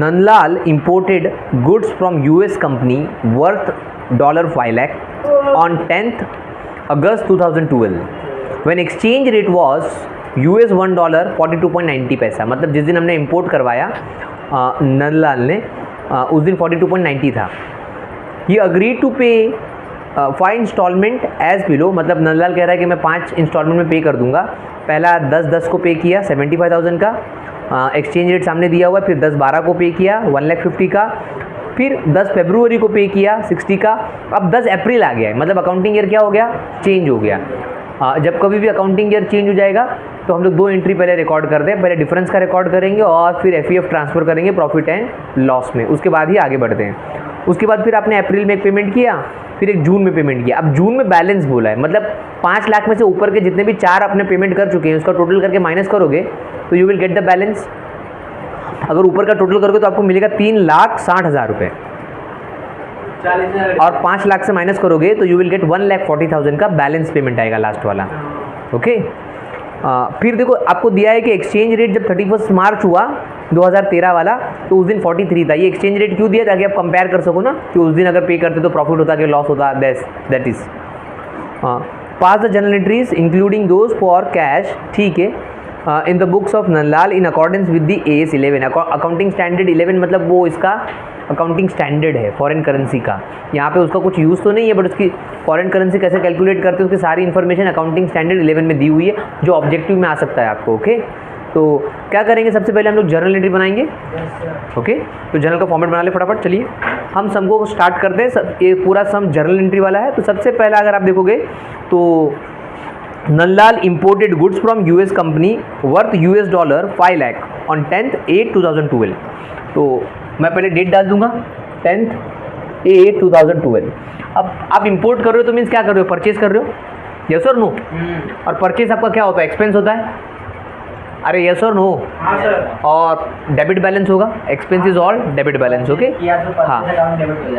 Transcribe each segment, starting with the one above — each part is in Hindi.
Nanlal imported goods from US company worth $5 lakh on 10th August 2012 when exchange rate was US $1 42.90 पैसा। मतलब जिस दिन हमने इंपोर्ट करवाया नंदलाल ने उस दिन 42.90 था। ही अग्रीड टू पे 5 इंस्टॉलमेंट एज बिलो। मतलब नंदलाल कह रहा है कि मैं 5 इंस्टॉलमेंट में पे कर दूंगा। पहला 10 को पे किया 75,000 का, एक्सचेंज रेट सामने दिया हुआ है। फिर 10-12 को पे किया 1,50,000 का, फिर 10 फरवरी को पे किया 60 का। अब 10 अप्रैल आ गया है, मतलब अकाउंटिंग ईयर क्या हो गया, चेंज हो गया। जब कभी भी अकाउंटिंग ईयर चेंज हो जाएगा तो हम लोग 2 एंट्री पहले रिकॉर्ड करते हैं। पहले डिफरेंस का रिकॉर्ड करेंगे और फिर FEF ट्रांसफ़र करेंगे प्रॉफिट एंड लॉस में, उसके बाद ही आगे बढ़ते हैं। उसके बाद फिर आपने अप्रैल में एक पेमेंट किया, फिर एक जून में पेमेंट किया। अब जून में बैलेंस बोला है, मतलब 5 लाख में से ऊपर के जितने भी 4 आपने पेमेंट कर चुके हैं उसका टोटल करके माइनस करोगे तो you will get the balance. अगर ऊपर का टोटल करोगे तो आपको मिलेगा 3,60,000 रुपये, और 5 लाख से माइनस करोगे तो यू विल गेट 1,40,000 का बैलेंस पेमेंट आएगा लास्ट वाला। ओके फिर देखो आपको दिया है कि एक्सचेंज रेट जब 31 मार्च हुआ 2013 वाला तो उस दिन 43 था। ये एक्सचेंज रेट क्यों दिया, ताकि आप कंपेयर कर सको ना कि उस दिन अगर पे करते तो प्रॉफिट होता कि लॉस होता। That is pass the general entries including those for cash, ठीक है, in the books of Nandlal in accordance with the AS 11 accounting standard 11। मतलब वो इसका अकाउंटिंग स्टैंडर्ड है फॉरेन करेंसी का। यहाँ पे उसका कुछ यूज़ तो नहीं है, बट उसकी फॉरेन करेंसी कैसे कैलकुलेट करते हैं उसकी सारी इन्फॉर्मेशन अकाउंटिंग स्टैंडर्ड 11 में दी हुई है, जो ऑब्जेक्टिव में आ सकता है आपको। ओके तो क्या करेंगे, सबसे पहले हम लोग जर्नल एंट्री बनाएंगे। ओके तो जर्नल का फॉर्मेट बना ले फटाफट। चलिए हम सम को स्टार्ट करते हैं। ये पूरा सम जर्नल एंट्री वाला है। तो सबसे पहला अगर आप देखोगे तो Nandlal imported goods from US company worth $5 lakh on 10/8/2012। तो मैं पहले डेट डाल दूंगा 10/8/2012। अब आप इंपोर्ट कर रहे हो तो मीन्स क्या कर रहे हो, परचेज कर रहे हो, यस और नो। और परचेज आपका क्या होता है, एक्सपेंस होता है। अरे यस और नो। और डेबिट बैलेंस होगा, expense is all debit balance. Okay हाँ,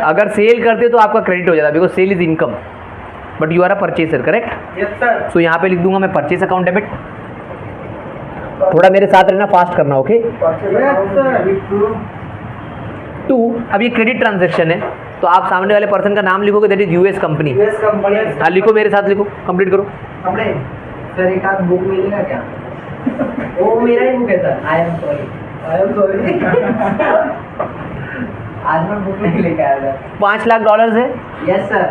अगर सेल करते हो तो आपका क्रेडिट हो जाता है, because sale is income, but you are a purchaser, correct. So यहाँ पे लिख दूंगा मैं परचेस अकाउंट डेबिट। थोड़ा मेरे साथ रहना, फास्ट करना। ओके 2 अब ये क्रेडिट ट्रांजैक्शन है तो आप सामने वाले पर्सन का नाम लिखोगे, दैट इज US कंपनी। हाँ लिखो, मेरे साथ लिखो, कंप्लीट करो। सर एक आध बुक मिलेगा क्या? वो मेरा ही बुक है सर। आई एम सॉरी आज मैं बुक नहीं लेके आया था। $5 लाख है। Yes sir.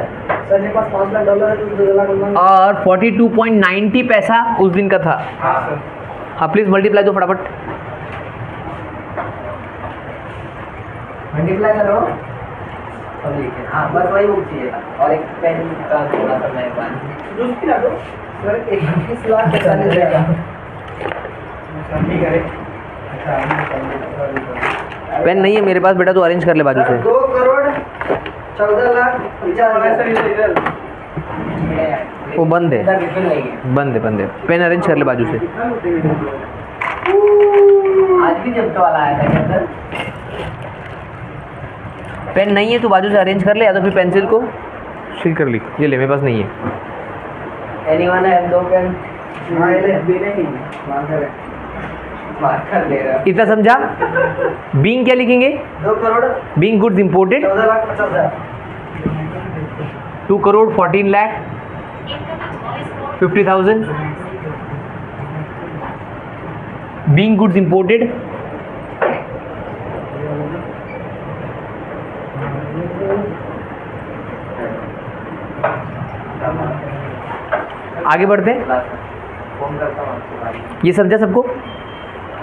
सर मेरे पास $5 लाख है तो 2 लाख और 42.90 पैसा उस दिन का था। हाँ प्लीज मल्टीप्लाई दो फटाफट। मल्टीप्लाई करो। अब लिखे हाँ बस वही बुक चाहिए था और एक पेन का थोड़ा सा मेरे पास जूस पिला दो सर। 21 लाख 45 हज़ार पेन नहीं है मेरे पास बेटा, तो अरेंज कर ले बाजू से। 2 करोड़ 14 लाख 50,000। वो बंद है, बंद है। पेन अरेंज कर ले बाजू से। आज भी जब्त वाला आया था क्या सर? पेन नहीं है तो बाजू से अरेंज कर ले, या तो फिर पेंसिल को सील कर लिख। ये ले, मेरे पास नहीं है। Anyone have 2 pen? भी नहीं मार्कर ले रहा। इतना समझा। बीइंग क्या लिखेंगे, 2 crore being goods imported 14 lakh 50,000। 2 crore 14 lakh 50,000 being goods imported. आगे बढ़ते हैं। ये समझा सबको।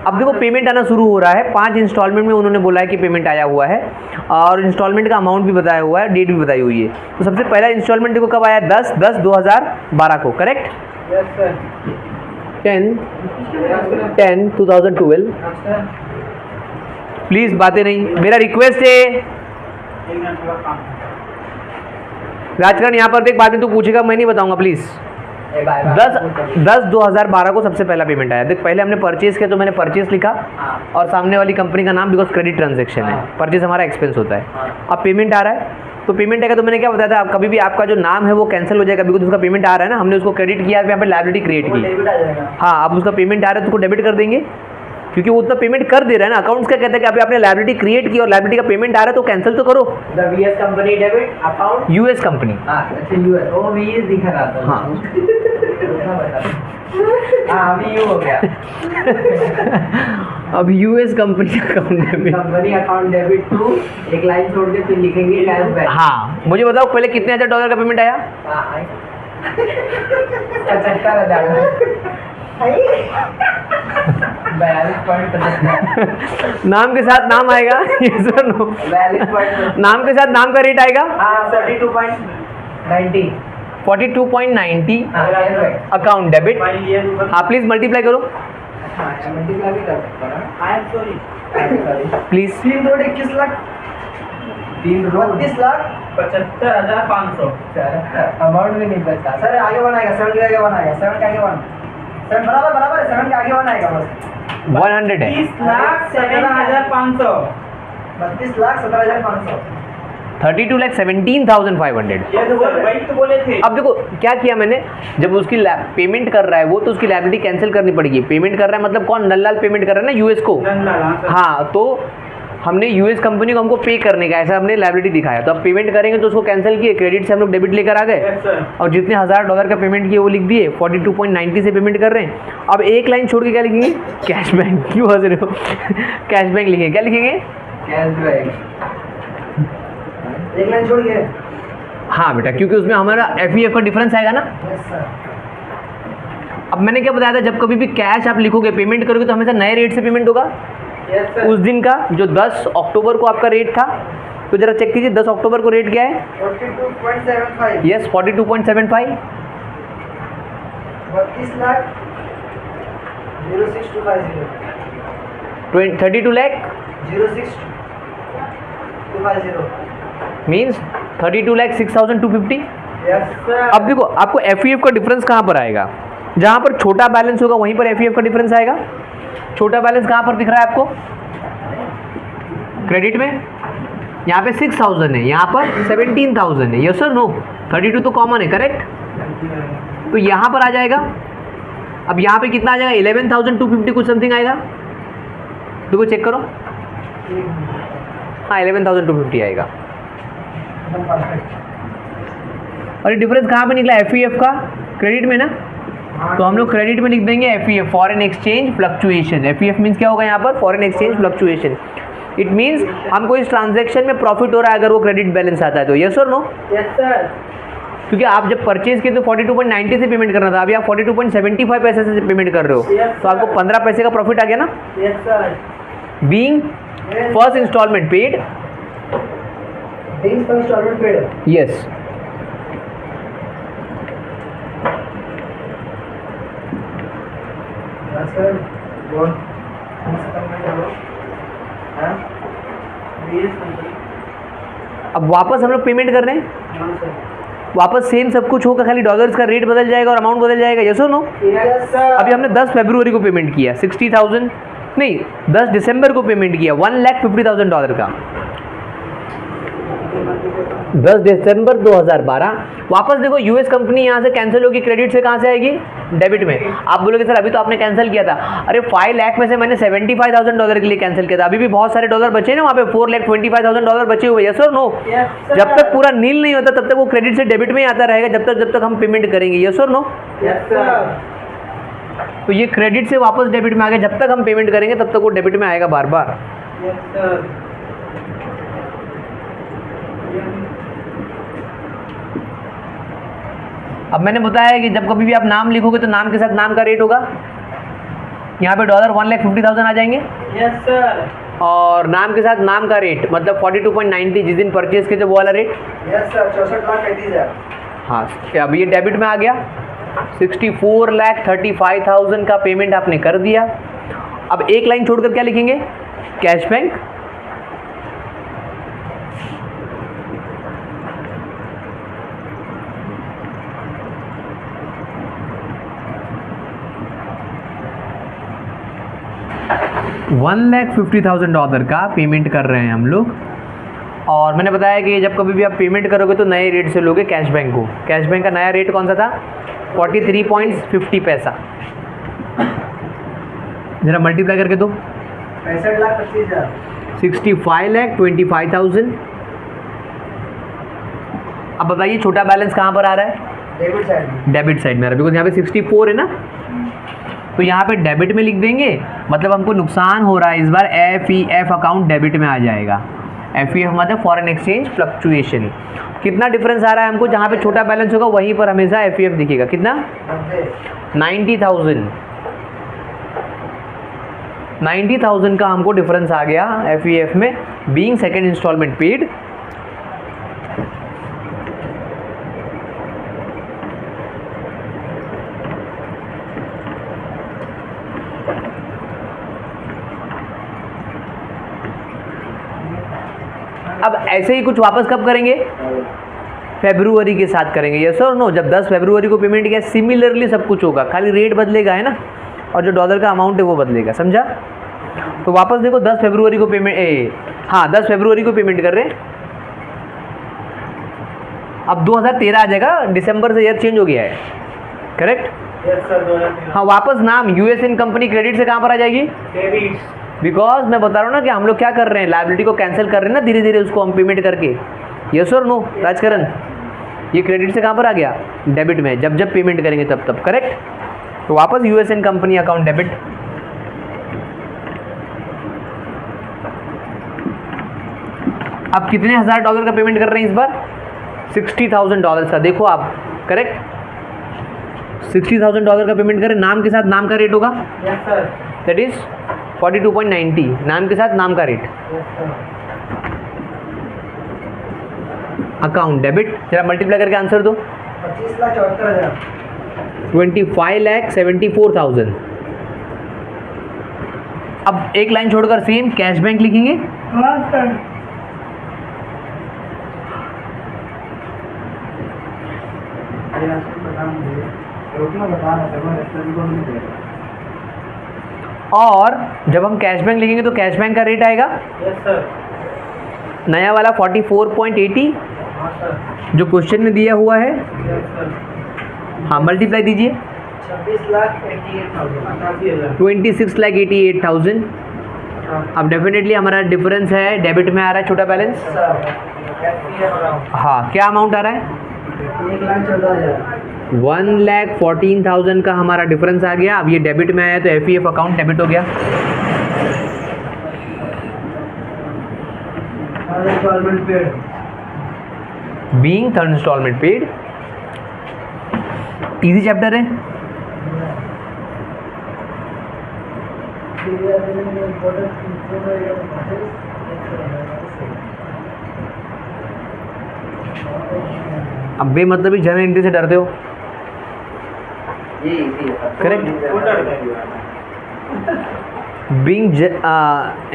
अब देखो पेमेंट आना शुरू हो रहा है। 5 इंस्टॉलमेंट में उन्होंने बोला है कि पेमेंट आया हुआ है, और इंस्टॉलमेंट का अमाउंट भी बताया हुआ है, डेट भी बताई हुई है। तो सबसे पहला इंस्टॉलमेंट देखो कब आया, 10/10/2012 को, करेक्ट। 10/10/2012। प्लीज बातें नहीं, मेरा रिक्वेस्ट है। राजकरण यहाँ पर देख, बाद में तू पूछेगा, मैं नहीं बताऊंगा प्लीज। 10/10/2012 को सबसे पहला पेमेंट आया। देख पहले हमने परचेज किया तो मैंने परचेज लिखा और सामने वाली कंपनी का नाम, बिकॉज क्रेडिट ट्रांजैक्शन है, परचेज हमारा एक्सपेंस होता है। अब पेमेंट आ रहा है तो पेमेंट आएगा तो मैंने क्या बताया था, आप कभी भी आपका जो नाम है वो कैंसिल हो जाएगा, बिकॉज उसका पेमेंट आ रहा है ना, हमने उसको क्रेडिट किया, यहाँ पे लायबिलिटी क्रिएट की। हाँ अब उसका पेमेंट आ रहा है तो उसको डेबिट कर देंगे, क्योंकि वो उतना पेमेंट कर दे रहा है ना। अकाउंट्स क्या कहता है कि अभी आपने लायबिलिटी क्रिएट की और लायबिलिटी का पेमेंट आ रहा है तो कैंसिल तो करो। The VS company debit account US company, अच्छा यूएस, ओ वीएस दिखा रहा था। हाँ हाँ अभी यू हो गया। अब US company account debit, company account debit to, एक लाइन छोड़ के फिर लिखेंगे कैशबैक। हाँ मुझे बताओ पहले कितने हजार डॉलर का पेमेंट आया? 75,000। 42.75। नाम के साथ नाम आएगा yes or no? 42.75। नाम के साथ नाम का रेट आएगा 42.90। 42.90 कैशबैक अकाउंट डेबिट। हाँ प्लीज मल्टीप्लाई करो मल्टीप्लाई भी कर सकता है। I am sorry please. 3,21 lakh 32 lakh 75,500। Amount भी नहीं बचता सर। आगे वन आएगा, 7 के आगे वन आएगा, 7 के आगे वन, 7 बराबर बराबर है, 7 के आगे वन आएगा बस। 100 है 30,17,500। 32,17,500। 32,17,500। ये तो वही तो बोले थे। अब देखो क्या किया मैंने, जब उसकी पेमेंट कर रहा है वो तो उसकी लायबिलिटी कैंसिल करनी पड़ेगी। पेमेंट कर रहा है मतलब कौन? नल्लाल पेमेंट कर रहा है ना यूएस को। हाँ तो हमने यूएस कंपनी को हमको पे करने का ऐसा हमने लायबिलिटी दिखाया, तो अब पेमेंट करेंगे तो उसको कैंसिल किए, क्रेडिट से हम लोग डेबिट लेकर आ गए और जितने $1,000 का पेमेंट किए वो लिख दिए, 42.90 से पेमेंट कर रहे हैं। अब एक लाइन छोड़ के क्या लिखेंगे? Cash bank. क्यों हंस रहे हो? कैश बैंक लिखेंगे। क्या लिखेंगे? कैशबैक। एक लाइन छोड़ के। हाँ बेटा, क्योंकि उसमें हमारा FEF का डिफरेंस आएगा ना। Yes sir. अब मैंने क्या बताया था, जब कभी भी कैश आप लिखोगे पेमेंट करोगे तो हमेशा नए रेट से पेमेंट होगा। Yes sir. उस दिन का जो 10 अक्टूबर को आपका रेट था, तो जरा चेक कीजिए 10 अक्टूबर को रेट क्या है? 42.75। Yes 42.75। 32 lakh 06,250। 32 lakh 06,250। Means 32,06,250। Yes sir. अब देखो आपको FEF का डिफरेंस कहाँ पर आएगा? जहाँ पर छोटा बैलेंस होगा वहीं पर FEF का डिफरेंस आएगा। छोटा बैलेंस कहाँ पर दिख रहा है आपको? क्रेडिट में। यहाँ पे 6,000 है, यहाँ पर 17,000 है। Yes sir no? 32 तो कॉमन है, करेक्ट? तो यहाँ पर आ जाएगा। अब यहाँ पे कितना आ जाएगा? 11,250 कुछ समथिंग आएगा। देखो चेक करो। हाँ 11,250 आएगा। और ये डिफरेंस कहाँ पे निकला? FEF का क्रेडिट में ना, तो हम लोग क्रेडिट में लिख देंगे FEF, foreign exchange fluctuation. FEF means क्या होगा यहाँ पर? Foreign exchange fluctuation. It means हमको इस ट्रांजैक्शन में प्रॉफिट हो रहा है अगर वो क्रेडिट बैलेंस आता है तो। यस और नो? Yes sir. क्योंकि आप जब परचेज किए तो 42.90 से पेमेंट करना था, अभी आप 42.75 पैसे से पेमेंट कर रहे हो, तो आपको 15 पैसे का प्रॉफिट आ गया ना। Yes sir. Being first instalment paid. First instalment paid. Yes. Sir बोल। अब वापस हम लोग पेमेंट कर रहे हैं, वापस सेम सब कुछ होगा, खाली डॉलर्स का रेट बदल जाएगा और अमाउंट बदल जाएगा। यस और नो? Yes sir. अभी हमने 10 फरवरी को पेमेंट किया 60,000, नहीं 10 दिसंबर को पेमेंट किया $1,50,000 का, 10 दिसंबर 2012। वापस देखो यूएस कंपनी यहाँ से कैंसिल होगी, क्रेडिट से कहाँ से आएगी? डेबिट में। आप बोलोगे सर अभी तो आपने कैंसिल किया था। अरे 5 लाख में से मैंने $75,000 के लिए कैंसिल किया था, अभी भी बहुत सारे डॉलर बचे ना वहाँ पे, $4,25,000 बचे हुए। यस और नो? जब तक पूरा नील नहीं होता तब तक वो क्रेडिट से डेबिट में ही आता रहेगा, जब तक हम पेमेंट करेंगे। यस और नो? Yes sir. तो ये क्रेडिट से वापस डेबिट में आ गया, जब तक हम पेमेंट करेंगे तब तक वो डेबिट में आएगा बार बार। Yes sir. अब मैंने बताया कि जब कभी भी आप नाम लिखोगे तो नाम के साथ नाम का रेट होगा। यहाँ पे डॉलर 1,50,000 आ जाएंगे। Yes sir. और नाम के साथ नाम का रेट मतलब 42.90 जिस दिन परचेज किए थे वो वाला रेट। Yes sir. 64,35,000। हाँ अब ये डेबिट में आ गया। 64,35,000 का पेमेंट आपने कर दिया। अब एक लाइन छोड़कर क्या लिखेंगे? Cash bank. $1,50,000 का पेमेंट कर रहे हैं हम लोग। और मैंने बताया कि जब कभी भी आप पेमेंट करोगे तो नए रेट से लोगे कैश बैंक को। कैश बैंक का नया रेट कौन सा था? 43.50 पैसा। ज़रा मल्टीप्लाई करके दो। 65,25,000 65,25,000। अब बताइए छोटा बैलेंस कहाँ पर आ रहा है? डेबिट साइड में। डेबिट साइड में आ रहा है, बिकॉज यहाँ पे 64 है ना, तो यहाँ पे डेबिट में लिख देंगे, मतलब हमको नुकसान हो रहा है इस बार, FEF अकाउंट डेबिट में आ जाएगा। FEF मतलब फॉरेन एक्सचेंज फ्लक्चुएशन। कितना डिफरेंस आ रहा है हमको? जहाँ पे छोटा बैलेंस होगा वहीं पर हमेशा FEF दिखेगा। कितना? 90,000। 90,000 का हमको डिफरेंस आ गया FEF में, बीइंग सेकेंड इंस्टॉलमेंट पेड। अब ऐसे ही कुछ वापस कब करेंगे? फरवरी के साथ करेंगे। यस और नो? जब 10 फरवरी को पेमेंट किया, सिमिलरली सब कुछ होगा, खाली रेट बदलेगा है ना, और जो डॉलर का अमाउंट है वो बदलेगा। समझा? तो वापस देखो 10 फरवरी को पेमेंट, हाँ 10 फरवरी को पेमेंट कर रहे हैं। अब 2013 आ जाएगा, दिसंबर से ईयर चेंज हो गया है, करेक्ट? हाँ, वापस नाम यूएसएन कंपनी क्रेडिट से कहाँ पर आ जाएगी? बिकॉज मैं बता रहा हूँ ना कि हम लोग क्या कर रहे हैं, लायबिलिटी को कैंसिल कर रहे हैं ना धीरे धीरे, उसको हम पेमेंट करके। यस और नो राजकरण? ये क्रेडिट से कहाँ पर आ गया? डेबिट में। जब जब पेमेंट करेंगे तब तब, करेक्ट? तो वापस यूएसएन कंपनी अकाउंट डेबिट। अब कितने हजार डॉलर का पेमेंट कर रहे हैं इस बार? $60,000 का। देखो आप, करेक्ट? $60,000 का पेमेंट करें, नाम के साथ नाम का रेट होगा, दैट इज 42.90, नाम के साथ नाम का रेट। Account debit. जरा मल्टीप्लाई करके आंसर दो। 25,74,000। 25,74,000। अब एक लाइन छोड़कर सेम कैश बैंक लिखेंगे। और जब हम कैश बैंक लिखेंगे तो कैश बैंक का रेट आएगा नया वाला 44.80 जो क्वेश्चन में दिया हुआ है। हाँ, मल्टीप्लाई दीजिए। 26,88,000। अब डेफिनेटली हमारा डिफरेंस है, डेबिट में आ रहा है छोटा बैलेंस। हाँ, क्या अमाउंट आ रहा है? 1,14,000 का हमारा डिफरेंस आ गया। अब ये डेबिट में आया तो FEF अकाउंट डेबिट हो गया। Being third instalment paid. Easy chapter है। अब बेमतलब ही जनरल एंट्री से डरते हो, correct? Being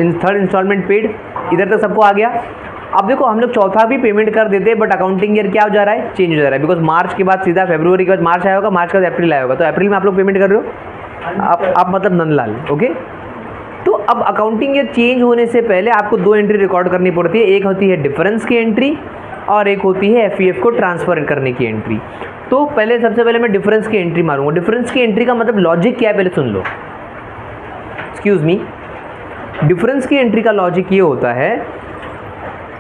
in third instalment paid, इधर तक सबको आ गया। अब देखो हम लोग चौथा भी पेमेंट कर देते, बट अकाउंटिंग ईयर क्या हो जा रहा है? चेंज हो जा रहा है, बिकॉज मार्च के बाद सीधा फरवरी के बाद मार्च आया होगा, मार्च के बाद अप्रैल आया होगा, तो अप्रैल में आप लोग पेमेंट कर रहे हो। आप मतलब नंदलाल, ओके? तो अब अकाउंटिंग ईयर चेंज होने से पहले आपको दो एंट्री रिकॉर्ड करनी पड़ती है। एक होती है डिफरेंस की एंट्री और एक होती है FEF को ट्रांसफर करने की एंट्री। तो पहले सबसे पहले मैं डिफरेंस की एंट्री मारूंगा। डिफरेंस की एंट्री का मतलब लॉजिक क्या है पहले सुन लो। एक्सक्यूज मी, डिफरेंस की एंट्री का लॉजिक ये होता है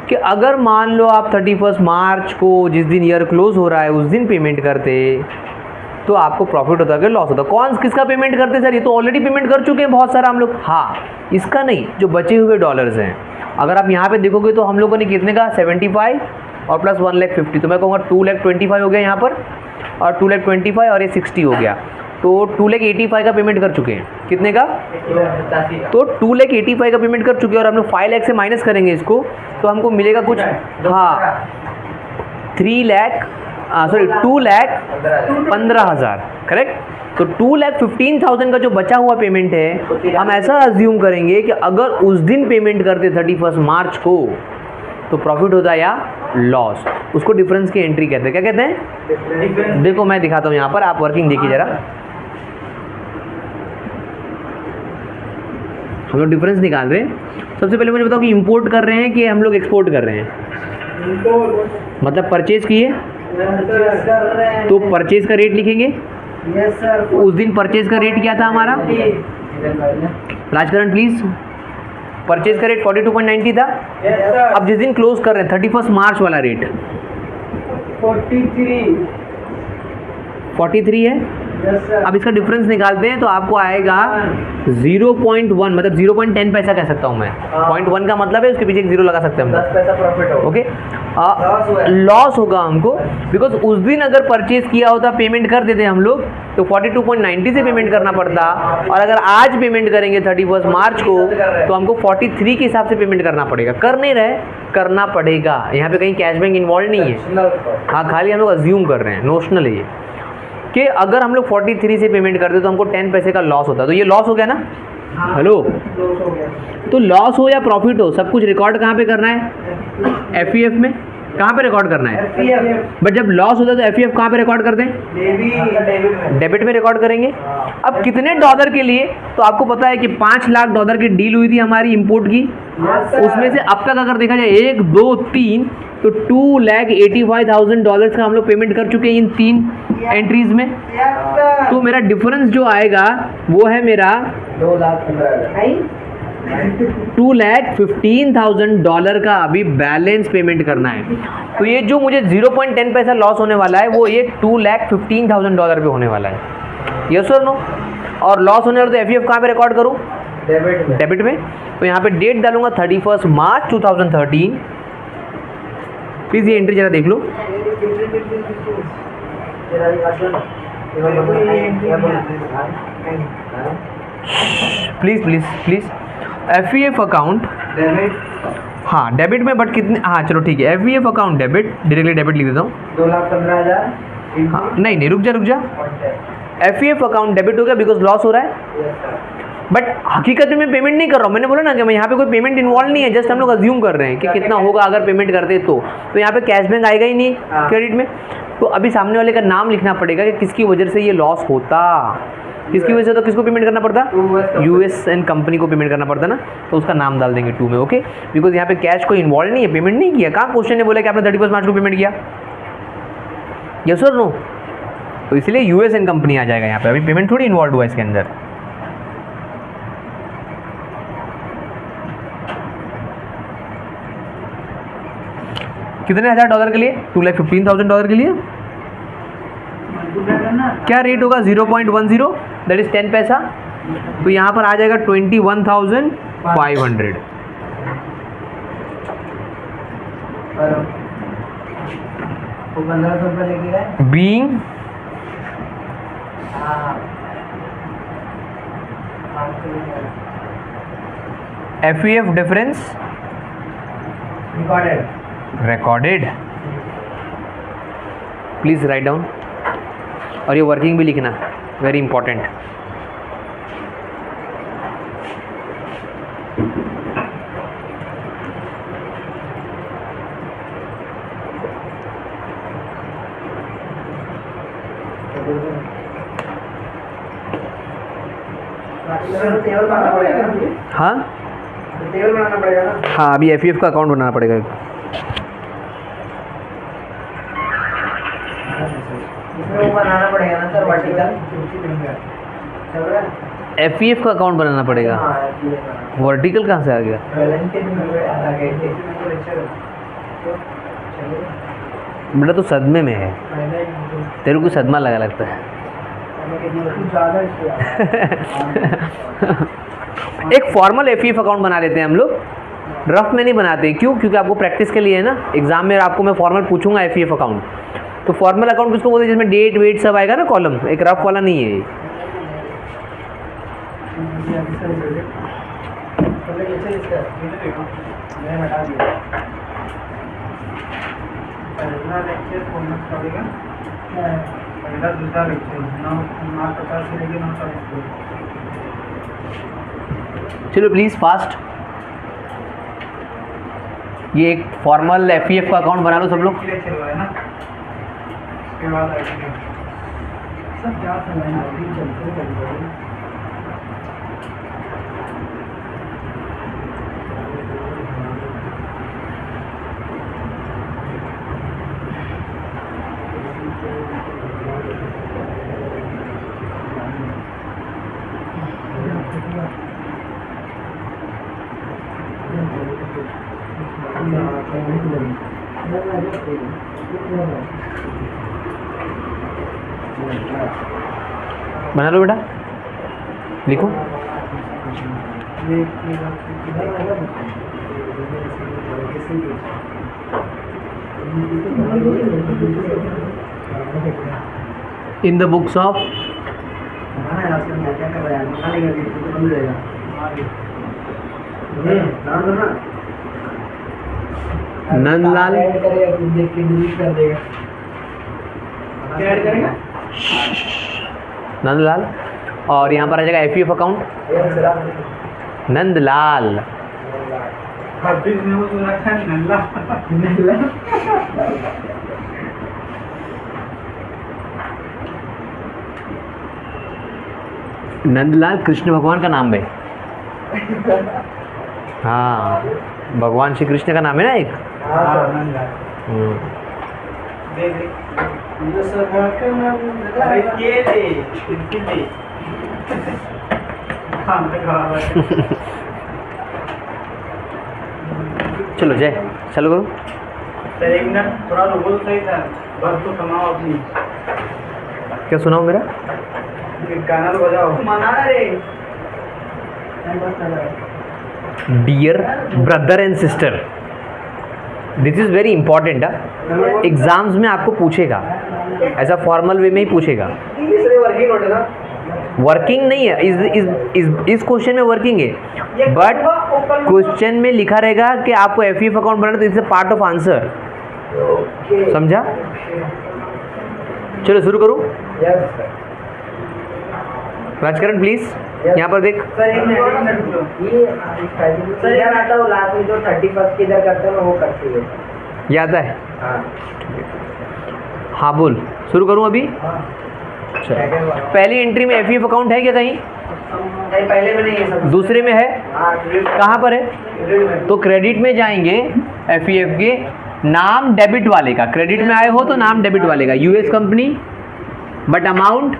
कि अगर मान लो आप 31 मार्च को जिस दिन ईयर क्लोज हो रहा है उस दिन पेमेंट करते तो आपको प्रॉफिट होता है कि लॉस होता? कौन किसका पेमेंट करते सर? ये तो ऑलरेडी पेमेंट कर चुके हैं बहुत सारा हम लोग। हाँ, इसका नहीं, जो बचे हुए डॉलर्स हैं। अगर आप यहाँ पे देखोगे तो हम लोगों ने कितने का 75 और प्लस 1,50,000, तो मैं कहूँगा 2,25,000 हो गया यहाँ पर, और 2,25,000 और ये 60 हो गया, तो 2,85,000 का पेमेंट कर चुके हैं। कितने का? तो 2,85,000 का पेमेंट कर चुके हैं, और हम लोग 5 लाख से माइनस करेंगे इसको तो हमको मिलेगा कुछ, हाँ 2,15,000, करेक्ट? तो 2,15,000 का जो बचा हुआ पेमेंट है, हम ऐसा अज्यूम करेंगे कि अगर उस दिन पेमेंट करते 31 मार्च को तो प्रॉफिट होता या लॉस, उसको डिफरेंस की एंट्री कहते हैं। क्या कहते हैं? देखो मैं दिखाता हूँ यहाँ पर, आप वर्किंग देखिए जरा। हम लोग डिफरेंस निकाल रहे हैं। सबसे पहले मुझे बताओ कि इंपोर्ट कर रहे हैं कि हम लोग एक्सपोर्ट कर रहे हैं? मतलब परचेज किए तो परचेज का रेट लिखेंगे। Yes sir. उस दिन परचेज का रेट क्या था हमारा? राजकरण प्लीज। परचेज का रेट 42.90 था। अब जिस दिन क्लोज कर रहे हैं 31 मार्च वाला रेट 43 है। अब इसका डिफरेंस निकालते हैं तो आपको आएगा 0.1, मतलब 0.10 पैसा कह सकता हूँ मैं। 0.1 का मतलब है उसके पीछे एक जीरो लगा सकते हैं हम 10 पैसा प्रॉफिट हो। ओके। लॉस होगा हमको, बिकॉज उस दिन अगर परचेज किया होता, पेमेंट कर देते हम लोग, तो 42.90 से पेमेंट करना पड़ता, और अगर आज पेमेंट करेंगे 31 मार्च को तो हमको 43 के हिसाब से पेमेंट करना पड़ेगा। कर नहीं रहे, करना पड़ेगा। यहाँ पे कहीं कैशबैक इन्वॉल्व नहीं है, हाँ, खाली हम लोग अज्यूम कर रहे हैं, नोशनल है ये, कि अगर हम लोग 43 से पेमेंट करते तो हमको 10 पैसे का लॉस होता। तो ये लॉस हो गया ना, हेलो। तो लॉस हो या प्रॉफिट हो, सब कुछ रिकॉर्ड कहाँ पे करना है? एफईएफ में। कहाँ पे रिकॉर्ड करना है? बट जब लॉस होता है तो एफईएफ कहाँ पे रिकॉर्ड करते हैं? डेबिट में रिकॉर्ड करेंगे। अब कितने डॉलर के लिए? तो आपको पता है कि 5 लाख डॉलर की डील हुई थी हमारी इंपोर्ट की, उसमें से अब तक अगर देखा जाए 1, 2, 3, तो $2,85,000 का हम लोग पेमेंट कर चुके हैं इन 3 एंट्रीज में। तो मेरा डिफरेंस जो आएगा वो है मेरा $2,15,000 का अभी बैलेंस पेमेंट करना है। तो ये जो मुझे 0.10 पैसा लॉस होने वाला है वो ये $2,15,000 पे होने वाला है। यस और नो? और लॉस होने वाला तो एफईएफ कहाँ पे रिकॉर्ड करूँ? डेबिट में। तो यहाँ पे डेट डालूंगा 31 मार्च 2013। प्लीज़ ये एंट्री जरा देख लो। Please please please. FEF account हाँ डेबिट में, बट कितने, हाँ चलो ठीक है, FEF account debit, directly debit लिख देता हूँ। 2,15,000। हाँ नहीं, रुक जा। एफईएफ अकाउंट डेबिट हो गया बिकॉज लॉस हो रहा है, बट हकीकत में मैं पेमेंट नहीं कर रहा हूँ। मैंने बोला ना कि मैं यहाँ पे कोई पेमेंट इन्वॉल्व नहीं है, जस्ट हम लोग अज्यूम कर रहे हैं कि कितना होगा अगर पेमेंट करते तो यहाँ पे कैशबैक आएगा ही नहीं क्रेडिट में। तो अभी सामने वाले का नाम लिखना पड़ेगा कि किसकी वजह से ये लॉस होता, किसकी वजह से, तो किसको पेमेंट करना पड़ता? यूएस एंड कंपनी को पेमेंट करना पड़ता ना, तो उसका नाम डाल देंगे 2 में। ओके, बिकॉज यहाँ पे कैश कोई इन्वॉल्व नहीं है, पेमेंट नहीं किया। कहाँ क्वेश्चन ने बोला कि आपने 31 मार्च को पेमेंट किया? यस और नो? तो इसलिए यूएस एंड कंपनी आ जाएगा यहाँ पे, अभी पेमेंट थोड़ी इन्वॉल्व हुआ इसके अंदर। कितने हजार डॉलर के लिए? $2,15,000 के लिए क्या रेट होगा? 0.10, दैट इज 10 पैसा। तो यहाँ पर आ जाएगा 21,500। Being FEF difference recorded, please write down. और ये वर्किंग भी लिखना, वेरी इंपॉर्टेंट। हाँ टेबल बनाना पड़ेगा ना? हाँ, अभी एफईएफ का अकाउंट बनाना पड़ेगा। इसमें वो बनाना पड़ेगा ना सर, वर्टिकल चल रहा है। एफईएफ का अकाउंट बनाना पड़ेगा। वर्टिकल कहाँ से आ गया? बेटा तो सदमे में है, तेरे को सदमा लगा लगता है। एक फॉर्मल एफईएफ अकाउंट बना लेते हैं हम लोग, रफ में नहीं बनाते। क्यों? क्योंकि आपको प्रैक्टिस के लिए है ना, एग्जाम में आपको मैं फॉर्मल पूछूंगा एफईएफ अकाउंट। तो फॉर्मल अकाउंट किसको बोलते हैं? जिसमें डेट वेट सब आएगा ना कॉलम, एक रफ वाला नहीं है ये। चलो प्लीज फास्ट, ये एक फॉर्मल एफईएफ का अकाउंट बना लो सब लोग। बना लो बेटा, लिखो। In the books of Nandlal, Nandlal, और यहाँ पर आ जाएगा FEF अकाउंट नंदलाल। नंदलाल कृष्ण भगवान का नाम है। हाँ, भगवान श्री कृष्ण का नाम है ना एक। चलो जय, चलो करो। एक मिनट थोड़ा रुको, सही था, बस तो समाओ अपनी। क्या सुनाओ मेरा गाना तो बजाओ, मना रे। Dear brother and sister, this is very important. Exams में आपको पूछेगा, ऐसा फॉर्मल वे में ही पूछेगा। वर्किंग नोट है ना, वर्किंग नहीं है, इस क्वेश्चन में वर्किंग है, बट क्वेश्चन में लिखा रहेगा कि आपको FEF अकाउंट बनाना, तो इट्स पार्ट ऑफ आंसर। समझा? चलो शुरू करूँ। राजकरण प्लीज यहाँ पर देख। सर एक मिनट, ये सर यार आता हूँ लास्ट में जो 31 की इधर करते हैं वो करती है, ये आता है। हाँ हाँ बोल, शुरू करूँ अभी। पहली एंट्री में FEF अकाउंट है क्या कहीं? पहले में नहीं है सब, दूसरे में है। कहाँ पर है? में। तो क्रेडिट में जाएंगे, FEF के नाम डेबिट वाले का, क्रेडिट में आए हो तो नाम डेबिट वाले का, US कंपनी, बट अमाउंट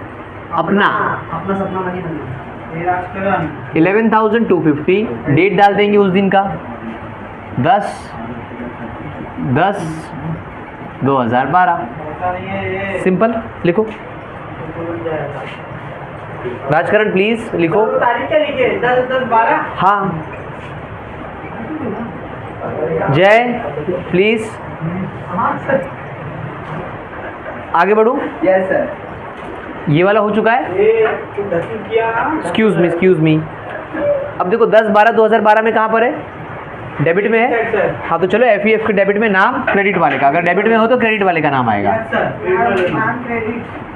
अपना अपना सपना नहीं बना। 11,250। डेट डाल देंगे उस दिन का 10/10/2012। सिंपल लिखो। राजकरण प्लीज लिखो। तारीख क्या लिखिए? 10/10/12। हाँ जय प्लीज आगे बढ़ो। Yes sir. ये वाला हो चुका है। Excuse me. अब देखो 10/12/2012 में कहाँ पर है? डेबिट में है। हाँ तो चलो FEF के डेबिट में नाम क्रेडिट वाले का, अगर डेबिट में हो तो क्रेडिट वाले का नाम आएगा,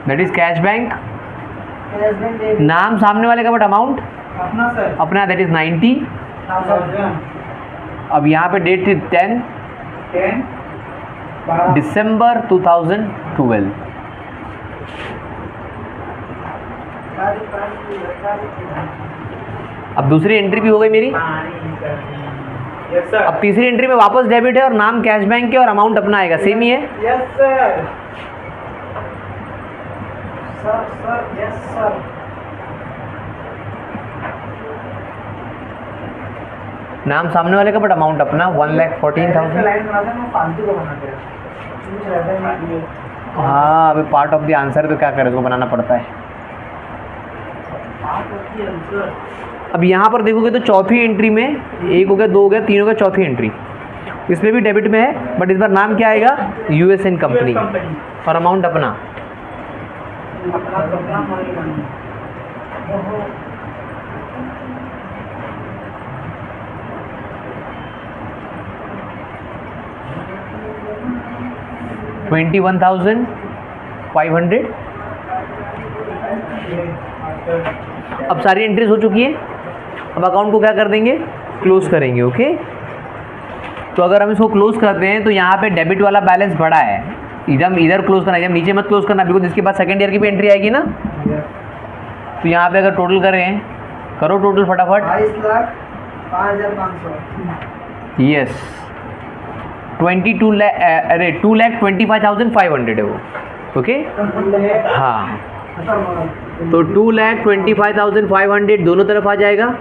दैट इज कैश बैंक। नाम सामने वाले का बट अमाउंट अपना सर, अपना, दैट इज 90। अब यहाँ पे डेट थी 10 दिसंबर 2012। अब दूसरी एंट्री भी हो गई मेरी। Yes sir. अब तीसरी एंट्री में वापस डेबिट है और नाम कैश बैंक के और अमाउंट अपना आएगा, सेम ही है। Yes sir. Sir yes sir. नाम सामने वाले का बट अमाउंट अपना 1,14,000। लाइन बना देना, फालतू को बनाते हैं। हाँ अभी पार्ट ऑफ द आंसर तो क्या करें, उसको बनाना पड़ता है। अब यहाँ पर देखोगे तो चौथी एंट्री में 1 हो गया, 2 हो गया, 3 हो गया, चौथी एंट्री इसमें भी डेबिट में है, बट इस बार नाम क्या आएगा? USN कंपनी और अमाउंट अपना। $21,500। अब सारी एंट्रीज हो चुकी है। अब अकाउंट को क्या कर देंगे? क्लोज करेंगे। ओके, तो अगर हम इसको क्लोज करते हैं तो यहाँ पे डेबिट वाला बैलेंस बढ़ा है, इधर क्लोज करना है, नीचे मत क्लोज करना, बिकॉज इसके बाद सेकेंड ईयर की भी एंट्री आएगी ना। तो यहाँ पे अगर टोटल करें, करो टोटल फटाफट। 22,05,500। यस 2,25,500 है वो। ओके हाँ, तो 2,25,500 दोनों तरफ आ जाएगा।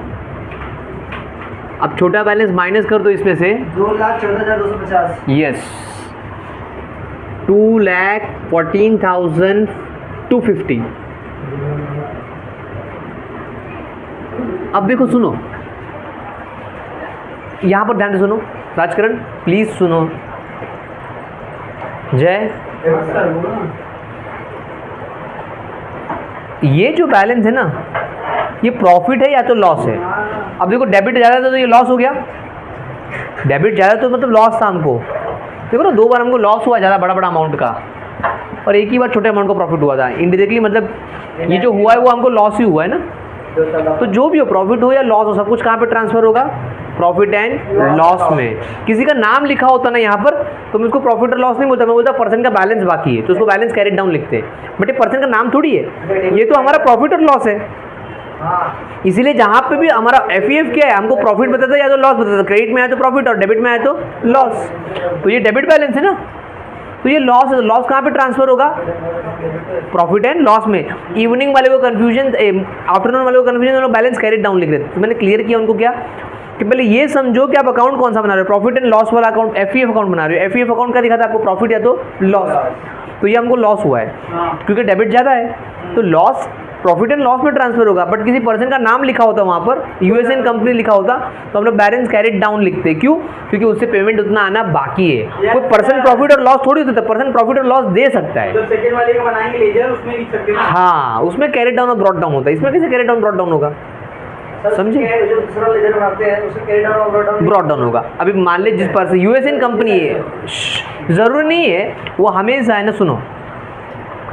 अब छोटा बैलेंस माइनस कर दो इसमें से। 2,14,250। यस 2,14,250। अब देखो सुनो, यहां पर ध्यान से सुनो राजकरण, प्लीज सुनो। जय, ये जो बैलेंस है ना, ये प्रॉफिट है या तो लॉस है। अब देखो डेबिट ज़्यादा था तो ये लॉस हो गया, डेबिट ज़्यादा तो मतलब लॉस था हमको। देखो ना, 2 बार हमको लॉस हुआ ज़्यादा बड़ा अमाउंट का, और एक ही बार छोटे अमाउंट का प्रॉफिट हुआ था। इनडायरेक्टली मतलब ये जो हुआ है वो हमको लॉस ही हुआ है ना। तो जो भी हो, प्रॉफिट हो या लॉस हो, सब कुछ कहाँ पे ट्रांसफर होगा, प्रॉफिट एंड लॉस में। किसी का नाम लिखा होता ना यहाँ पर तो मैं उसको प्रॉफिट और लॉस नहीं बोलता, मैं बोलता पर्सन का बैलेंस बाकी है तो उसको बैलेंस कैरेट डाउन लिखते हैं। बट ये पर्सन का नाम थोड़ी है, ये तो हमारा प्रॉफिट और लॉस है। इसीलिए जहाँ पे भी हमारा एफईएफ क्या है, हमको प्रॉफिट बताता है या तो लॉस बताता है। क्रेडिट में आया तो प्रॉफिट और डेबिट में आया तो लॉस। तो ये डेबिट बैलेंस है ना, तो ये लॉस है। लॉस कहाँ पे ट्रांसफर होगा, प्रॉफिट एंड लॉस में। इवनिंग वाले को कंफ्यूजन, आफ्टरनून वाले को कंफ्यूजन, बैलेंस कैरेट डाउन लिख रहे थे। तो मैंने क्लियर किया उनको क्या कि पहले ये समझो कि आप अकाउंट कौन सा बना रहे हो, प्रॉफिट एंड लॉस वाला अकाउंट, एफईएफ अकाउंट बना रहे हो। एफईएफ अकाउंट का दिखा था आपको प्रॉफिट या तो लॉस, तो ये हमको लॉस हुआ है क्योंकि डेबिट ज़्यादा है, तो लॉस प्रॉफिट एंड लॉस में ट्रांसफर होगा। बट किसी पर्सन का नाम लिखा होता वहाँ पर, यूएसएन कंपनी लिखा होता, तो हम लोग बैलेंस कैरेट डाउन लिखते। क्यों, क्योंकि उससे पेमेंट उतना आना बाकी है। कोई पर्सन प्रॉफिट और लॉस थोड़ी होता है, पर्सन प्रॉफिट और लॉस दे सकता है। तो सेकंड वाले का बनाएंगे लेजर, उसमें लिख सकते हैं। हाँ, उसमें कैरेट डाउन और ब्रॉट डाउन होता है, इसमें कैसे कैरेट डाउन ब्रॉट डाउन होगा, समझे। जो दूसरा लेजर बनाते हैं उसमें कैरेट डाउन और ब्रॉट डाउन होगा। अभी मान ले जिस पर्सन यूएसएन कंपनी है, ज़रूरी नहीं है वो हमेशा है ना, सुनो,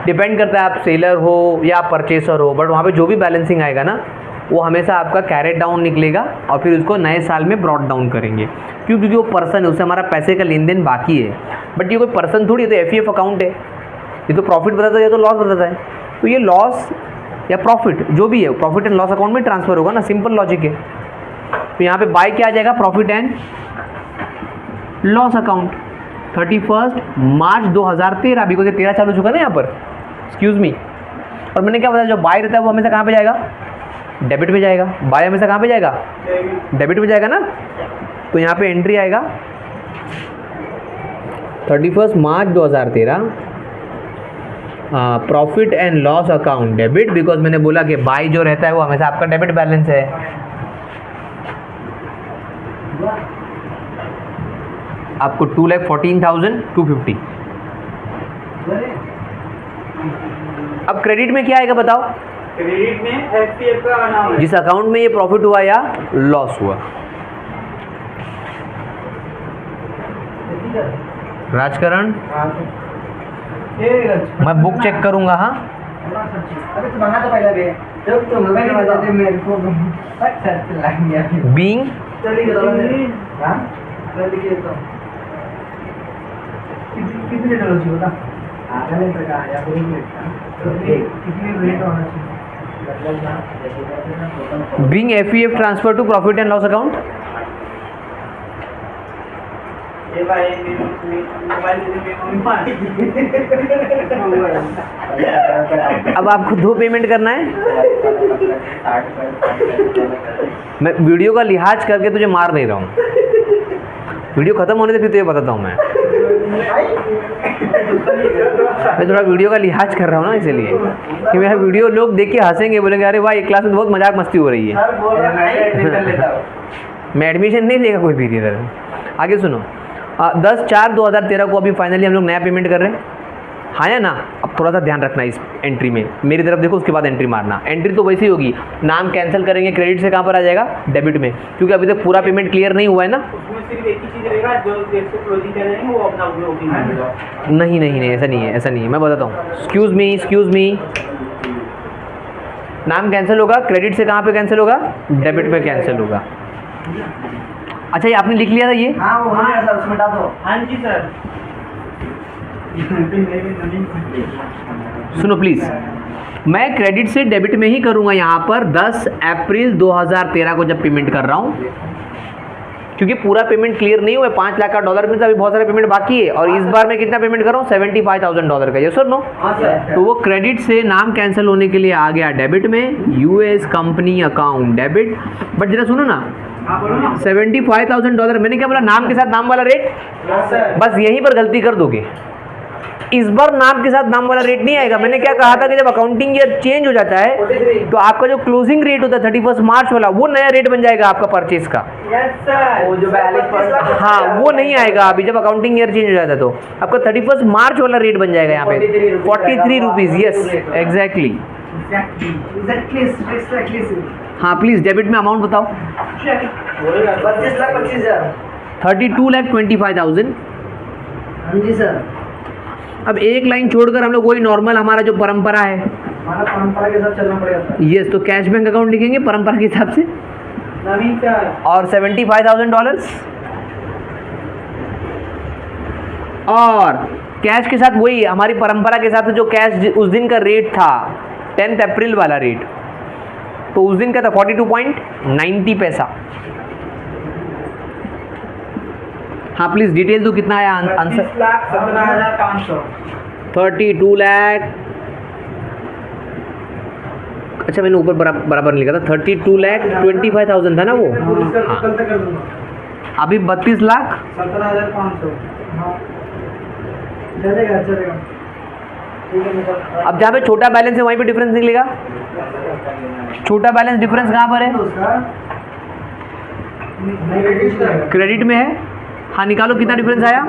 डिपेंड करता है आप सेलर हो या परचेसर हो, बट वहाँ पे जो भी बैलेंसिंग आएगा ना वो हमेशा आपका कैरेट डाउन निकलेगा और फिर उसको नए साल में ब्रॉट डाउन करेंगे। क्यों, क्योंकि वो पर्सन है, उससे हमारा पैसे का लेन देन बाकी है। बट ये कोई पर्सन थोड़ी है, तो एफईएफ अकाउंट है, ये तो प्रॉफिट बताता है या तो लॉस बताता है। तो ये लॉस या प्रॉफिट जो भी है, प्रॉफिट एंड लॉस अकाउंट में ट्रांसफर होगा ना, सिंपल लॉजिक है। तो यहाँ पे बाय क्या आ जाएगा, profit and loss account 31 March 2013, because ये 13 चालू चुका ना यहाँ पर, एक्सक्यूज मी। और मैंने क्या बताया, जो बाय रहता है वो हमेशा कहाँ पे जाएगा, डेबिट में जाएगा। बाय हमेशा कहाँ पे जाएगा, डेबिट में जाएगा ना। तो यहाँ पे एंट्री आएगा 31 मार्च 2013, profit and loss account debit, because मैंने बोला कि बाय जो रहता है वो हमेशा आपका डेबिट बैलेंस है। आपको 2,14,250। अब क्रेडिट में क्या आएगा बताओ, क्रेडिट में एफपीएफ का नाम है, जिस अकाउंट में ये प्रॉफिट हुआ या लॉस हुआ। राजकरण, मैं बुक चेक करूंगा। हाँ, अबे तो मंगा तो पहले भी जब तुम मैंने बताते मेरे को अच्छा लग गया बीइंग चलिए हां जल्दी किए तो कितने डॉलर चाहिए बता, आधा लीटर का या 1 लीटर कितने रेट होना चाहिए, being FEF transfer to profit and loss account. ये भाई मोबाइल अब आपको 2 पेमेंट करना है। मैं वीडियो का लिहाज करके तुझे मार नहीं रहा हूँ, वीडियो खत्म होने से फिर तुझे बताता हूँ। मैं थोड़ा वीडियो का लिहाज कर रहा हूँ ना, इसलिए कि मेरा वीडियो लोग देख के हंसेंगे, बोलेंगे अरे भाई क्लास में बहुत मजाक मस्ती हो रही है। मैं एडमिशन नहीं देगा कोई भी इधर। आगे सुनो, 10/4/2013 को अभी फाइनली हम लोग नया पेमेंट कर रहे हैं, हाँ या ना। अब थोड़ा सा ध्यान रखना इस एंट्री में, मेरी तरफ देखो, उसके बाद एंट्री मारना। एंट्री तो वैसी होगी, नाम कैंसिल करेंगे, क्रेडिट से कहाँ पर आ जाएगा, डेबिट में, क्योंकि अभी तक पूरा पेमेंट क्लियर नहीं हुआ है ना। उसमें सिर्फ एक ही चीज रहेगा, जो डेट से क्लोजिंग करेंगे वो अपना ओपनिंग होगा। नहीं नहीं नहीं, ऐसा नहीं है, ऐसा नहीं है, मैं बताता हूँ। एक्सक्यूज़ मी, नाम कैंसिल होगा, क्रेडिट से कहाँ पे कैंसिल होगा, डेबिट पे कैंसिल होगा। अच्छा, ये आपने लिख लिया था ये? हाँ वो हाँ सर, उसमें डाल दो। हाँ जी सर। सुनो प्लीज़, मैं क्रेडिट से डेबिट में ही करूँगा यहाँ पर 10 अप्रैल 2013 को जब पेमेंट कर रहा हूँ, क्योंकि पूरा पेमेंट क्लियर नहीं हुआ है। $5 लाख का डॉलर में अभी बहुत सारे पेमेंट बाकी है, और इस बार मैं कितना पेमेंट कर रहा हूँ, $75,000 का। ये सर नो, तो वो क्रेडिट से नाम कैंसिल होने के लिए आ गया डेबिट में, US company account debit. But जरा सुनो ना, $75,000 मैंने क्या बोला, नाम के साथ नाम वाला रेट, बस यहीं पर गलती कर दोगे। इस बार नाम के साथ नाम वाला रेट नहीं आएगा। मैंने क्या कहा था कि जब अकाउंटिंग ईयर चेंज हो जाता है तो आपका जो क्लोजिंग रेट होता है 31 मार्च वाला, वो नया रेट बन जाएगा आपका परचेज का। वो जो 42 हाँ, वो नहीं आएगा अभी। जब अकाउंटिंग ईयर चेंज हो जाता है तो आपका 31 मार्च वाला रेट बन जाएगा यहाँ पे 43 रुपीज़। Yes, exactly. हाँ प्लीज़ डेबिट में अमाउंट बताओ। 25,25,000। 32,25,000। हाँ जी सर। अब एक लाइन छोड़कर हम लोग वही नॉर्मल हमारा जो परंपरा है, हमारा परंपरा के साथ चलना पड़ेगा सर। यस, तो कैश बैंक अकाउंट लिखेंगे परंपरा के हिसाब से। नवीन क्या है? और $75,000 और कैश के साथ वही हमारी परंपरा के हिसाब से जो कैश उस दिन का रेट था 10 अप्रैल वाला रेट, तो उस दिन का था 42.90 पैसा। हाँ प्लीज़ डिटेल दो, कितना आया आंसर? 25,17,500। 32 लाख। अच्छा मैंने ऊपर बराबर लिखा था 32,25,000 था ना वो। हाँ, कल तक कर दूंगा। अभी 32 लाख 17,500। हाँ चलेगा चलेगा। ठीक है निकल। अब जहाँ पे छोटा बैलेंस है वहीं पे डिफरेंस निकलेगा। छोटा बैलेंस डिफरेंस कहाँ पर है? क्रेडिट में है। हाँ निकालो, कितना डिफरेंस आया?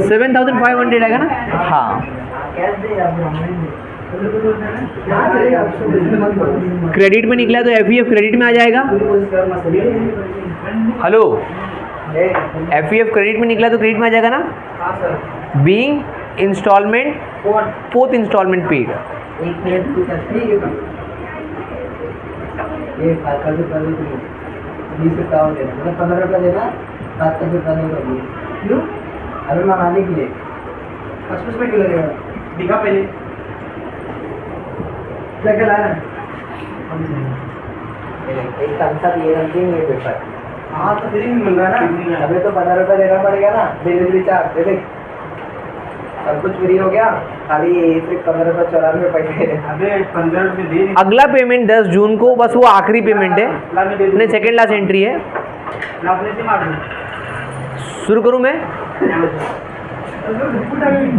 7,500 आएगा ना। हाँ, क्रेडिट में निकला तो FEF क्रेडिट में आ जाएगा। हेलो, FEF क्रेडिट में निकला तो क्रेडिट में आ जाएगा ना। Being instalment, 4th instalment paid. मतलब 15 रुपया देना, 7 का जुर्माना नहीं होगी। क्यों? अरे मंगाने के लिए 25 में क्यों लगेगा? दिखा पहले क्या क्या लाया? एक कंसर ये रखी है पेपर। हाँ तो फ्री में मिल रहा है ना। अबे तो 15 रुपया देना पड़ेगा ना डिलीवरी चार्ज। दे देख सब कुछ फ्री हो गया, खाली सिर्फ 15.94 पैसे। अबे 15 रुपये दे। अगला पेमेंट 10 जून को, बस वो आखिरी पेमेंट है, नहीं सेकेंड लास्ट एंट्री है। शुरू करूँ मैं?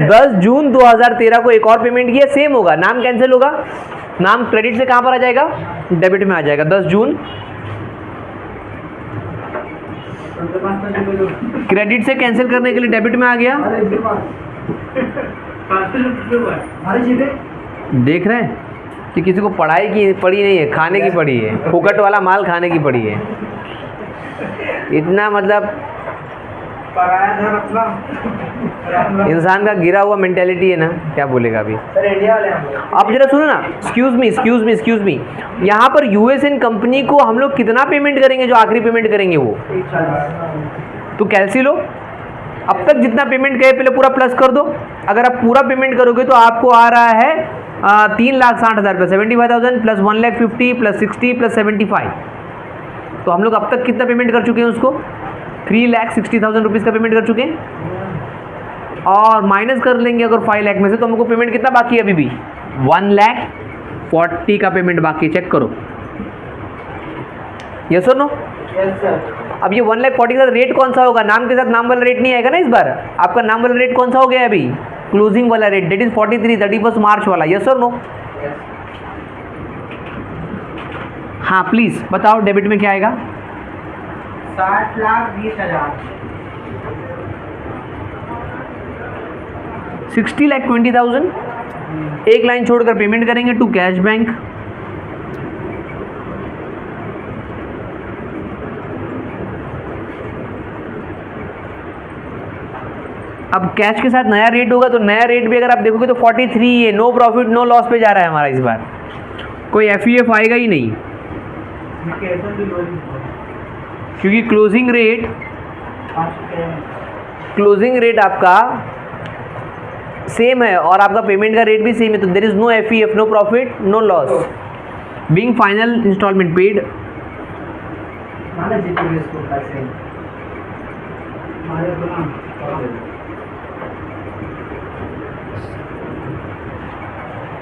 10 जून 2013 को एक और पेमेंट किया, सेम होगा, नाम कैंसिल होगा। नाम क्रेडिट से कहाँ पर आ जाएगा? डेबिट में आ जाएगा। 10 जून क्रेडिट से कैंसिल करने के लिए डेबिट में आ गया। देख रहे हैं कि किसी को पढ़ाई की पड़ी नहीं है, खाने की पड़ी है, फुकट वाला माल खाने की पड़ी है। इतना मतलब इंसान का गिरा हुआ मेंटेलिटी है ना, क्या बोलेगा अभी। आप जरा सुनो ना, एक्सक्यूज मी, यहाँ पर यूएसएन कंपनी को हम लोग कितना पेमेंट करेंगे? जो आखिरी पेमेंट करेंगे वो तो कैलसी लो। अब तक जितना पेमेंट गए पहले पूरा प्लस कर दो। अगर आप पूरा पेमेंट करोगे तो आपको आ रहा है 3,60,000 रुपये। 75,000 प्लस 1,50,000 प्लस 60 प्लस 75। तो हम लोग अब तक कितना पेमेंट कर चुके हैं उसको? 3,60,000 रुपीज़ का पेमेंट कर चुके हैं। और माइनस कर लेंगे अगर 5 लाख में से, तो हमको पेमेंट कितना बाकी है? अभी भी 1,40,000 का पेमेंट बाकी। चेक करो, यस और नो? अब ये 1,40,000 का रेट कौन सा होगा? नाम के साथ नाम वाला रेट नहीं आएगा ना इस बार। आपका नाम वाला रेट कौन सा हो गया अभी? क्लोजिंग वाला रेट, डेट इज 43, 31 मार्च वाला। यस और नो? हाँ प्लीज बताओ, डेबिट में क्या आएगा? 60,20,000। 60,20,000। एक लाइन छोड़कर पेमेंट करेंगे टू कैश बैंक। अब कैश के साथ नया रेट होगा तो नया रेट भी अगर आप देखोगे तो 43 है। नो प्रॉफिट नो लॉस पे जा रहा है हमारा इस बार। कोई FEF आएगा ही नहीं, क्योंकि क्लोजिंग रेट आपका सेम है और आपका पेमेंट का रेट भी सेम है। तो there is no FEF, no profit no loss. Being final instalment paid.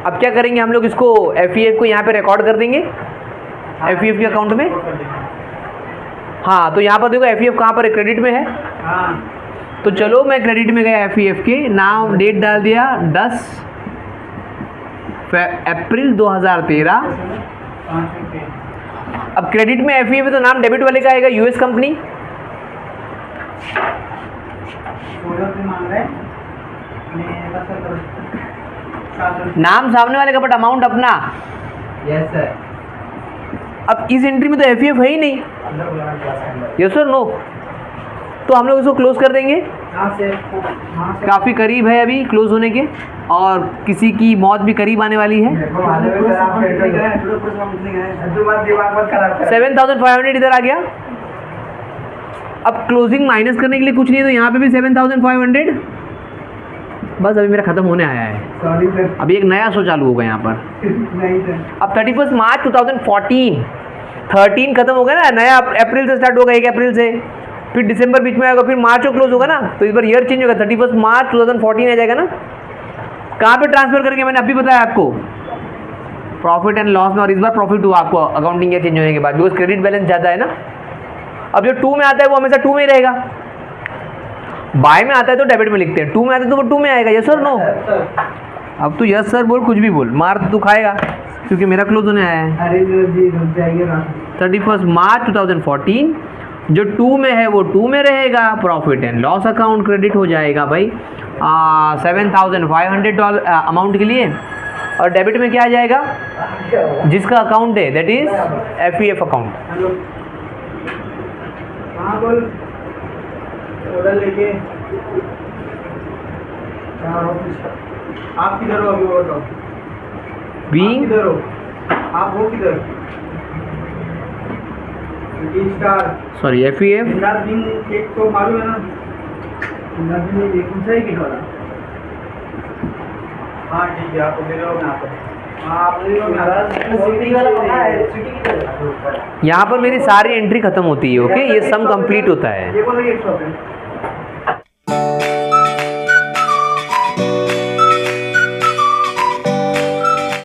अब क्या करेंगे हम लोग? इसको FEF को यहाँ पे रिकॉर्ड कर देंगे FEF के अकाउंट में। हाँ तो यहाँ पर देखो FEF कहाँ पर है? क्रेडिट में है। तो चलो मैं क्रेडिट में गया FEF के, नाम डेट डाल दिया 10 अप्रैल 2013। अब क्रेडिट में FEF तो नाम डेबिट वाले का आएगा US कंपनी। नाम सामने वाले का बट अमाउंट अपना। Yes sir. अब इस एंट्री में तो FEF है ही नहीं। यस सर नो, तो हम लोग इसको क्लोज कर देंगे। काफ़ी करीब है अभी क्लोज होने के, और किसी की मौत भी करीब आने वाली है। 7,500 इधर आ गया। अब क्लोजिंग माइनस करने के लिए कुछ नहीं है, तो यहाँ पे भी 7,500। बस अभी मेरा ख़त्म होने आया है। अभी एक नया शो चालू होगा यहाँ पर। अब 31 मार्च 2014, 13 खत्म होगा ना, नया अप्रैल से स्टार्ट होगा, 1 अप्रैल से, फिर दिसंबर बीच में आएगा, फिर मार्च को क्लोज होगा ना, तो इस बार ईयर चेंज होगा, 31 मार्च 2014 आ जाएगा ना। कहाँ पे ट्रांसफर करके मैंने अभी बताया आपको, प्रॉफिट एंड लॉस में, और इस बार प्रॉफिट हुआ आपको अकाउंटिंग ईयर चेंज होने के बाद, बिकॉज क्रेडिट बैलेंस ज़्यादा है ना। अब जो 2 में आता है वो हमेशा 2 में ही रहेगा। बाय में आता है तो डेबिट में लिखते हैं, 2 में आता है तो वो 2 में आएगा। Yes sir no? अब तू यस सर बोल, कुछ भी बोल, मार तू खाएगा, क्योंकि मेरा क्लोज होने आया है। 31 मार्च 2014, जो 2 में है वो 2 में रहेगा, profit and loss account credit हो जाएगा भाई 7,500 अमाउंट के लिए, और डेबिट में क्या आ जाएगा, जिसका अकाउंट है दैट इज FEF अकाउंट। लेके आप किधर हो अभी, वो बताओ। बीइंग किधर हो आप, हो किधर? सॉरी FEF एक तो मालूम है ना, कौन सा ही वाला। हाँ ठीक है, आपको दे रहा हूँ मैं आपको। यहाँ पर मेरी सारी एंट्री खत्म होती है। ओके, ये सम कंप्लीट होता है। ये कौन सा शॉप है?